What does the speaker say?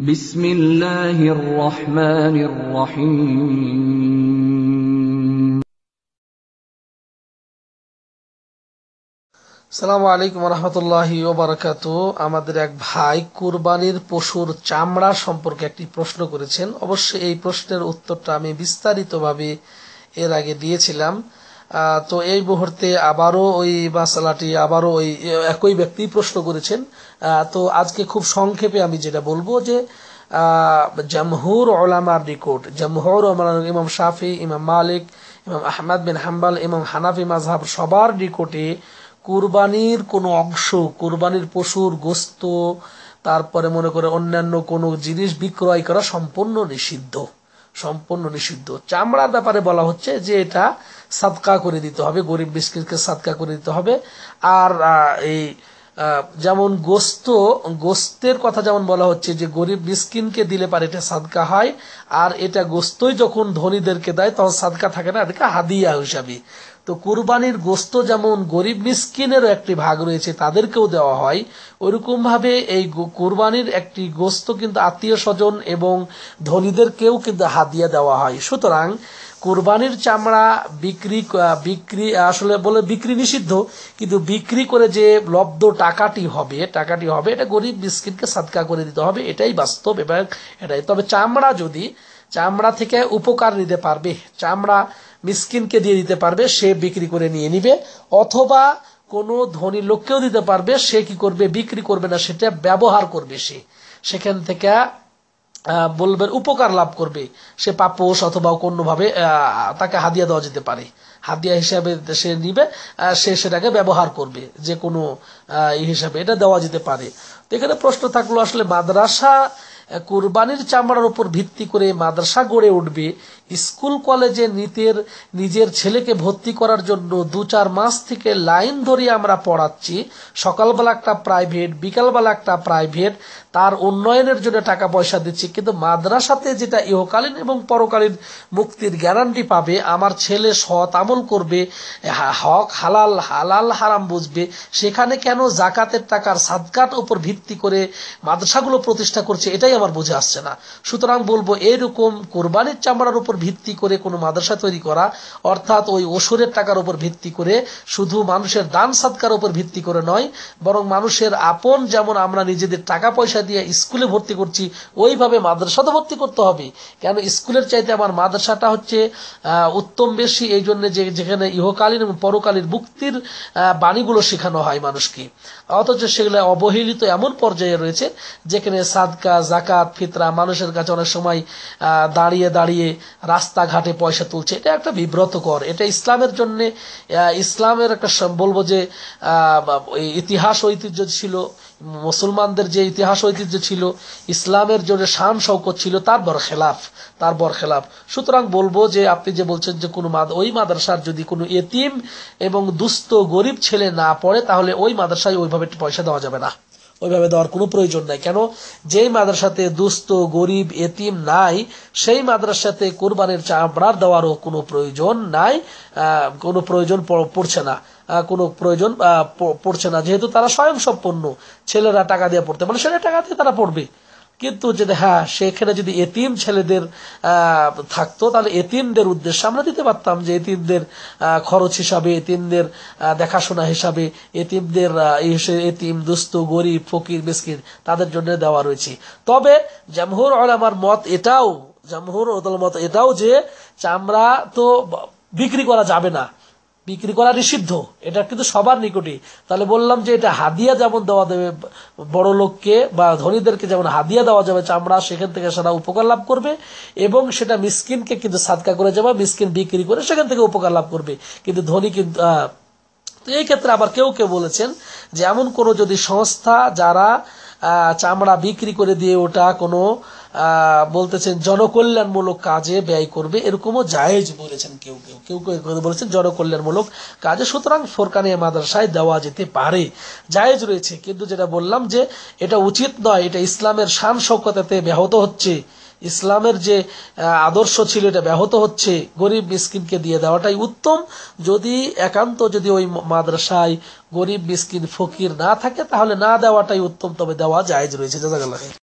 বিসমিল্লাহির রহমানির রহিম। আসসালামু আলাইকুম রহমতুল্লাহি ওয়া বারাকাতুহু। আমাদের এক ভাই কুরবানির পশুর চামড়া সম্পর্কে একটি প্রশ্ন করেছেন। অবশ্যই এই প্রশ্নের উত্তরটা আমি বিস্তারিতভাবে এর আগে দিয়েছিলাম। তো এই মুহূর্তে আবারও ওই মাসালাটি ওই একই ব্যক্তি প্রশ্ন করেছেন। তো আজকে খুব সংক্ষেপে আমি যেটা বলবো যে জমহুর উলামার নিকট, জমহুর ইমাম শাফি, ইমাম মালিক, ইমাম আহমদ বিন হাম্বল, ইমাম হানাফি মাযহাব সবার নিকটে কুরবানির কোনো অংশ, কুরবানির পশুর গোস্ত, তারপরে মনে করে অন্যান্য কোনো জিনিস বিক্রয় করা সম্পূর্ণ নিষিদ্ধ, সম্পূর্ণ নিষিদ্ধ। চামড়ার ব্যাপারে বলা হচ্ছে যে এটা সাদকা করে দিতে হবে, গরিব মিসকিনকে সাদকা করে দিতে হবে। আর এই যেমন গোস্তের কথা যেমন বলা হচ্ছে যে গরিব মিসকিনকে দিলে পারে এটা সাদকা হয়, আর এটা গোস্তই যখন ধনীদেরকে দেয় তখন সাদকা থাকে না, এটাকে হাদিয়া হিসাবে। তো কুরবানির গোস্ত যেমন গরিব মিসকিনেরও একটি ভাগ রয়েছে, তাদেরকেও দেওয়া হয়, ওইরকম ভাবে এই কুরবানির একটি গোস্ত কিন্তু আত্মীয় স্বজন এবং ধনীদেরকেও কিন্তু হাদিয়া দেওয়া হয়। সুতরাং কুরবানির চামড়া বিক্রি আসলে বলে বিক্রি নিষিদ্ধ, কিন্তু বিক্রি করে যে লব্ধ টাকাটি হবে এটা গরিব মিসকিনকে সাদকা করে দিতে হবে, এটাই বাস্তব এবং এটাই। তবে চামড়া থেকে উপকার নিতে পারবে, চামড়া মিসকিনকে দিয়ে দিতে পারবে, সে বিক্রি করে নিয়ে নিবে, অথবা কোনো ধনী লোককেও দিতে পারবে, সে কি করবে, বিক্রি করবে না, সেটা ব্যবহার করবে, সে সেখান থেকে বলবেন উপকার লাভ করবে, সে পাপোশ অথবা কোনোভাবে তাকে হাদিয়া দেওয়া যেতে পারে, হাদিয়া হিসাবে সে নিবে, সে সেটাকে ব্যবহার করবে, যে কোনো হিসাবে এটা দেওয়া যেতে পারে। তো এখানে প্রশ্ন থাকলো, আসলে মাদ্রাসা কুরবানির চামড়ার উপর ভিত্তি করে মাদ্রাসা গড়ে উঠবে, স্কুল কলেজে নিজের ছেলেকে ভর্তি করার জন্য 2-4 মাস থেকে লাইন ধরে আমরা পড়াচ্ছি, সকালবেলা একটা প্রাইভেট, বিকালবেলা একটা প্রাইভেট, তার উন্নয়নের জন্য টাকা পয়সা দিচ্ছি, কিন্তু মাদ্রাসাতে যেটা ইহকালীন এবং পরকালীন মুক্তির গ্যারান্টি পাবে, আমার ছেলে সৎ আমল করবে, হক হালাল হারাম বুঝবে, সেখানে কেন জাকাতের টাকার সাদকার উপর ভিত্তি করে মাদ্রাসাগুলো প্রতিষ্ঠা করছে, এটাই আমার বুঝে আসছে না। সুতরাং বলবো, এরকম কোরবানির চামড়ার উপর ভিত্তি করে কোনো মাদ্রাসা তৈরি করা, অর্থাৎ ওই ওসুরের টাকার উপর ভিত্তি করে, শুধু মানুষের দান সাদকার উপর ভিত্তি করে নয়, বরং মানুষের আপন, যেমন আমরা নিজেদের টাকা পয়সা দিয়ে স্কুলে ভর্তি করছি, ওইভাবে মাদ্রাসাতে ভর্তি করতে হবে। কেন স্কুলের চাইতে আমার মাদ্রাসাটা হচ্ছে উত্তম বেশি, এই জন্য যে যেখানে ইহকালীন এবং পরকালীন মুক্তির বাণীগুলো শেখানো হয় মানুষকে, অথচ সেগুলো অবহেলিত এমন পর্যায়ে রয়েছে যেখানে সাদকা, জাকাত, ফিতরা মানুষের কাছে অনেক সময় দাঁড়িয়ে দাঁড়িয়ে রাস্তাঘাটে পয়সা তুলছে। এটা একটা বিব্রতকর, এটা ইসলামের জন্য, ইসলামের একটা বলবো যে ইতিহাস ঐতিহ্য ছিল, মুসলমানদের যে ইতিহাস ঐতিহ্য ছিল, ইসলামের জন্য শান শৌকত ছিল, তার বরখেলাফ। সুতরাং বলবো যে আপনি যে বলছেন যে কোনো ওই মাদ্রাসার যদি কোনো এতিম এবং দুস্থ গরিব ছেলে না পড়ে, তাহলে ওই মাদ্রাসায় ওইভাবে পয়সা দেওয়া যাবে না, ওইভাবে দেওয়ার কোনো প্রয়োজন নাই। কেন, যেই মাদ্রাসাতে দুস্থ গরিব এতিম নাই, সেই মাদ্রাসাতে কোরবানির চামড়ার দেওয়ারও কোনো প্রয়োজন নাই, কোনো প্রয়োজন পড়ছে না, যেহেতু তারা স্বয়ংসম্পন্ন, ছেলেরা টাকা দিয়ে পড়তে মানে সেটা টাকা দিয়ে তারা পড়বে। কিন্তু যদি সেখানে যদি এতিম ছেলেদের থাকতো, তাহলে এতিমদের উদ্দেশ্যে আমরা দিতে পারতাম, যে এতিমদের খরচ হিসাবে, এতিমদের দেখাশোনা হিসাবে, এতিমদের এতিম দুস্থ গরিব ফকির মিসকিন তাদের জন্য দেওয়া রয়েছে। তবে জমহুর উলামার মত এটাও যে চামড়া তো বিক্রি করা যাবে না, বিক্রি করা নিষিদ্ধ, এটা কিন্তু সবার নিকটে। তাহলে বললাম যে এটা হাদিয়া যেমন দেওয়া দেবে বড় লোককে বা ধনীদেরকে, যেমন হাদিয়া দেওয়া যাবে চামড়া, সেখান থেকে সেটা উপকার লাভ করবে, এবং সেটা মিসকিনকে কিন্তু সাদকা করে যাবে, মিসকিন বিক্রি করে সেখান থেকে উপকার লাভ করবে, কিন্তু ধনী কিন্তু তো এই ক্ষেত্রে আবার কেউ বলেছেন যে এমন কোন যদি সংস্থা যারা চামড়া বিক্রি করে দিয়ে ওটা কোনো বলতেছেন জনকল্যাণমূলক কাজে ব্যয় করবে, এরকমও জায়েজ বলেছেন কেউ বলেছেন জনকল্যাণমূলক কাজে। সুতরাং ফোরকানিয়া মাদ্রাসায় দেওয়া যেতে পারে, জায়েজ রয়েছে। কিন্তু যেটা বললাম যে এটা উচিত নয়, এটা ইসলামের শান শৌকতে ব্যাহত হচ্ছে, ইসলামের যে আদর্শ ছিল এটা ব্যাহত হচ্ছে। গরিব মিসকিনকে দিয়ে দেওয়াটাই উত্তম। যদি ওই মাদ্রাসায় গরিব মিসকিন ফকির না থাকে, তাহলে না দেওয়াটাই উত্তম, তবে দেওয়া জায়েজ রয়েছে। জাযাকাল্লাহ।